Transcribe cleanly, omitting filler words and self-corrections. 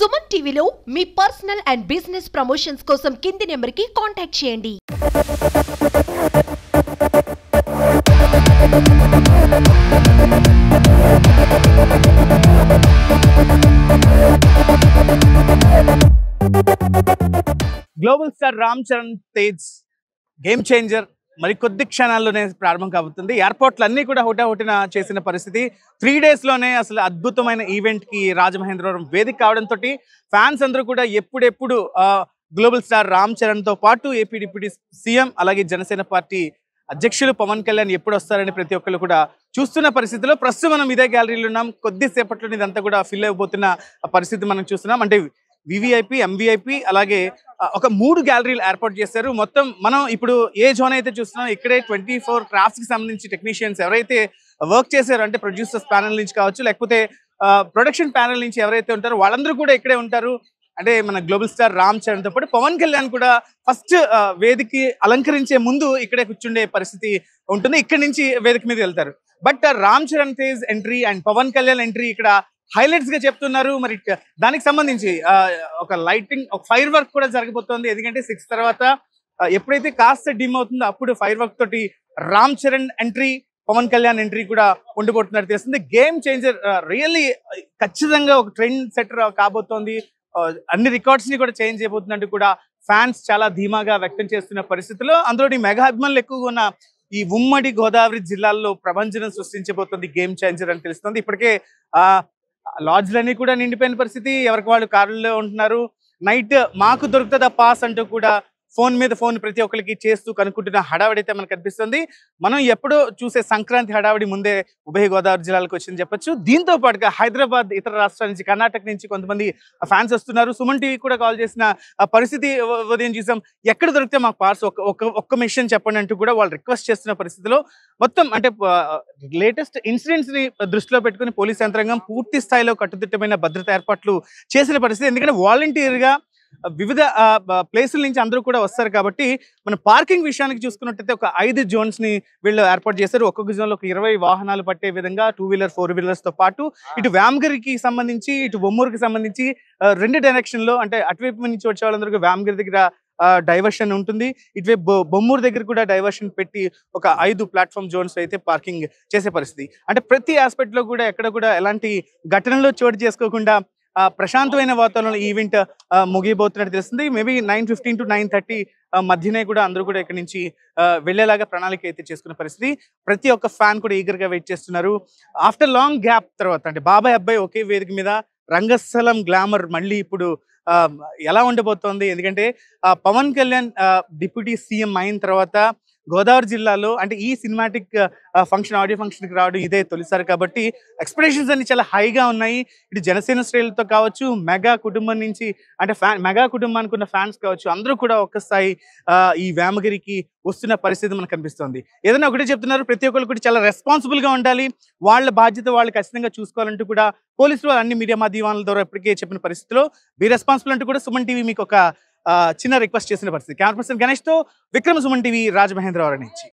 సుమన్ టీవీలో మీ personal and business promotions కోసం కింది నెంబర్కి కాంటాక్ట్ చేయండి. Global star Ram Charan Tej game changer మరి కొద్ది క్షణాల్లోనే ప్రారంభం కాబోతుంది. ఎయిర్పోర్ట్లు అన్నీ కూడా హుటాహుటిన చేసిన పరిస్థితి. 3 daysలోనే అసలు అద్భుతమైన ఈవెంట్కి రాజమహేంద్రవరం వేదిక కావడంతో ఫ్యాన్స్ అందరూ కూడా ఎప్పుడెప్పుడు గ్లోబల్ స్టార్ రామ్ చరణ్తో పాటు ఏపీ డిప్యూటీ సీఎం అలాగే జనసేన పార్టీ అధ్యక్షులు పవన్ కళ్యాణ్ ఎప్పుడు వస్తారని ప్రతి ఒక్కరు కూడా చూస్తున్న పరిస్థితిలో ప్రస్తుతం మనం ఇదే గ్యాలరీలో ఉన్నాం. కొద్దిసేపట్లో ఇదంతా కూడా ఫిల్ అయిపోతున్న పరిస్థితి మనం చూస్తున్నాం. అంటే వివిఐపి, ఎంవిఐపి అలాగే ఒక 3 గ్యాలరీలు ఏర్పాటు చేశారు. మొత్తం మనం ఇప్పుడు ఏ జోన్ అయితే చూస్తున్నాం ఇక్కడే 24 క్రాఫ్ట్స్కి సంబంధించి టెక్నీషియన్స్ ఎవరైతే వర్క్ చేశారో అంటే ప్రొడ్యూసర్స్ ప్యానల్ నుంచి కావచ్చు లేకపోతే ప్రొడక్షన్ ప్యానల్ నుంచి ఎవరైతే ఉంటారో వాళ్ళందరూ కూడా ఇక్కడే ఉంటారు. అంటే మన గ్లోబల్ స్టార్ రామ్ చరణ్తో పాటు పవన్ కళ్యాణ్ కూడా ఫస్ట్ వేదికకి అలంకరించే ముందు ఇక్కడే కూర్చుండే పరిస్థితి ఉంటుంది. ఇక్కడి నుంచి వేదిక మీద వెళ్తారు. But Ram Charan Tej entry and Pawan Kalyan entry ఇక్కడ హైలైట్స్ గా చెప్తున్నారు. మరి దానికి సంబంధించి ఒక లైటింగ్, ఒక ఫైర్ వర్క్ కూడా జరగబోతోంది. ఎందుకంటే 6 తర్వాత ఎప్పుడైతే కాస్త డిమ్ అవుతుందో అప్పుడు ఫైర్ వర్క్ తోటి రామ్ చరణ్ ఎంట్రీ, పవన్ కళ్యాణ్ ఎంట్రీ కూడా ఉండిపోతున్నట్టు తెలుస్తుంది. గేమ్ చేంజర్ రియల్లీ ఖచ్చితంగా ఒక ట్రెండ్ సెటర్ కాబోతోంది. అన్ని రికార్డ్స్ ని కూడా చేంజ్ చేయబోతున్నట్టు కూడా ఫ్యాన్స్ చాలా ధీమాగా వ్యక్తం చేస్తున్న పరిస్థితిలో అందులో మెగా అభిమానులు ఎక్కువగా ఉన్న ఈ ఉమ్మడి గోదావరి జిల్లాల్లో ప్రభంజనం సృష్టించబోతుంది గేమ్ చేంజర్ అని తెలుస్తుంది. ఇప్పటికే లాడ్జ్లన్నీ కూడా నిండిపోయిన పరిస్థితి. ఎవరికి వాళ్ళు కారుల్లో ఉంటున్నారు. నైట్ మాకు దొరుకుతుందా పాస్ అంటూ కూడా ఫోన్ మీద ఫోన్ ప్రతి ఒక్కరికి చేస్తూ కనుక్కుంటున్న హడావిడి అయితే మనకు కనిపిస్తుంది. మనం ఎప్పుడో చూసే సంక్రాంతి హడావిడి ముందే ఉభయ గోదావరి జిల్లాలకు వచ్చిందని చెప్పొచ్చు. దీంతో పాటుగా హైదరాబాద్, ఇతర రాష్ట్రాల నుంచి, కర్ణాటక నుంచి కొంతమంది ఫ్యాన్స్ వస్తున్నారు. సుమన్ టీవీ కూడా కాల్ చేసిన పరిస్థితి ఉదయం చూసాం. ఎక్కడ దొరికితే మాకు పార్స్ ఒక్క మిషన్ చెప్పండి అంటూ కూడా వాళ్ళు రిక్వెస్ట్ చేస్తున్న పరిస్థితిలో మొత్తం అంటే లేటెస్ట్ ఇన్సిడెంట్స్ ని దృష్టిలో పెట్టుకుని పోలీస్ యంత్రాంగం పూర్తి స్థాయిలో కట్టుదిట్టమైన భద్రతా ఏర్పాట్లు చేసిన పరిస్థితి. ఎందుకంటే వాలంటీర్గా వివిధ ప్లేసుల నుంచి అందరూ కూడా వస్తారు కాబట్టి మన పార్కింగ్ విషయానికి చూసుకున్నట్టయితే ఒక 5 జోన్స్ ని వీళ్ళు ఏర్పాటు చేశారు. ఒక్కొక్క జోన్ లో ఒక 20 వాహనాలు పట్టే విధంగా 2 వీలర్ 4 వీలర్స్ తో పాటు ఇటు వ్యామగిరికి సంబంధించి ఇటు బొమ్మూరుకి సంబంధించి 2 డైరెక్షన్ లో అంటే అటువైపు నుంచి వచ్చే వాళ్ళందరికీ వ్యామగిరి దగ్గర డైవర్షన్ ఉంటుంది. ఇటువైపు బొమ్మూరు దగ్గర కూడా డైవర్షన్ పెట్టి ఒక 5 ప్లాట్ఫామ్ జోన్స్ అయితే పార్కింగ్ చేసే పరిస్థితి. అంటే ప్రతి ఆస్పెక్ట్ లో కూడా ఎక్కడ కూడా ఎలాంటి ఘటనలు చోటు చేసుకోకుండా ప్రశాంతమైన వాతావరణంలో ఈవెంట్ ముగియబోతున్నట్టు తెలుస్తుంది. మేబీ 9:15 to 9:30 మధ్యనే కూడా అందరూ కూడా ఇక్కడ నుంచి వెళ్లేలాగా ప్రణాళిక అయితే చేసుకున్న పరిస్థితి. ప్రతి ఒక్క ఫ్యాన్ కూడా ఈగర్ గా వెయిట్ చేస్తున్నారు. ఆఫ్టర్ లాంగ్ గ్యాప్ తర్వాత అంటే బాబాయ్ అబ్బాయి ఒకే వేదిక మీద రంగస్థలం గ్లామర్ మళ్ళీ ఇప్పుడు ఎలా ఉండబోతోంది. ఎందుకంటే పవన్ కళ్యాణ్ డిప్యూటీ సీఎం అయిన తర్వాత గోదావరి జిల్లాలో అంటే ఈ సినిమాటిక్ ఫంక్షన్, ఆడియో ఫంక్షన్కి రావడం ఇదే తొలిసారి కాబట్టి ఎక్స్పెక్టేషన్స్ అన్ని చాలా హైగా ఉన్నాయి. ఇటు జనసేన శ్రేణులతో కావచ్చు, మెగా కుటుంబం నుంచి అంటే మెగా కుటుంబానికి ఉన్న ఫ్యాన్స్ కావచ్చు, అందరూ కూడా ఒక్కసారి ఈ వేమగిరికి వస్తున్న పరిస్థితి మనకు కనిపిస్తుంది. ఏదైనా ఒకటే చెప్తున్నారు, ప్రతి ఒక్కరు కూడా చాలా రెస్పాన్సిబుల్గా ఉండాలి, వాళ్ళ బాధ్యత వాళ్ళు ఖచ్చితంగా చూసుకోవాలంటూ కూడా పోలీసులు అన్ని మీడియా మాధ్యమాల ద్వారా ఇప్పటికే చెప్పిన పరిస్థితిలో బీ రెస్పాన్సిబుల్ అంటూ కూడా సుమన్ టీవీ మీకు ఒక చిన్న రిక్వెస్ట్ చేసిన పరిస్థితి. కెమెరా పర్సన్ గణేష్ తో విక్రమ్, సుమన్ టీవీ, రాజమహేంద్రవరం నుంచి.